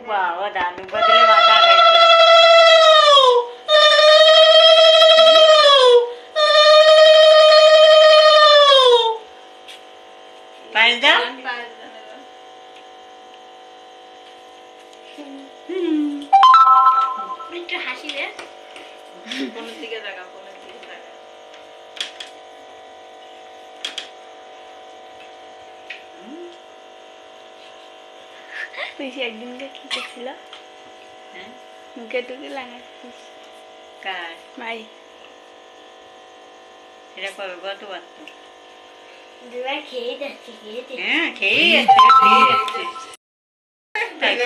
বাবা দাদু বদলে মাথা গেছে। পায়েস দাও। একটু হাসি রে। কোনের দিকে তাকা, কোনের দিকে তাকা। তুই একদিনকে কি করছিল? হ্যাঁ মুখে টুকে লাগাচ্ছিস কার মাই সেটা কবে গতবার তো। দুবার খেয়ে যাচ্ছে, খেয়ে যাচ্ছে। হ্যাঁ খেয়ে যাচ্ছে খেয়ে যাচ্ছে।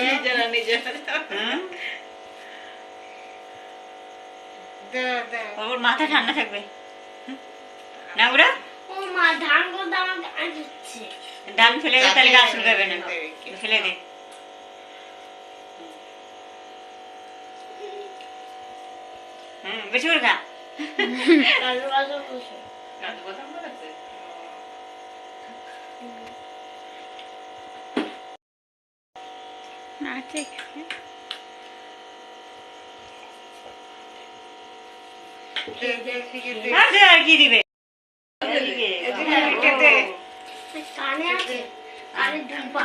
নিজেরা নিজেরা। হ্যাঁ ওর মাথা ঠান্ডা থাকবে না ওরা। ও মা ধান করতে আমার গায়ে দিচ্ছে। ধান ফেলে দে তাহলে গাছ শুকাবে না। ফেলে দে। বেশি করে খা। কাজু বাজু বসে। কাজু বাদাম বানাচ্ছে? আছে এখানে। আর কি দিবে কানে আছে, কানে দুব্বা।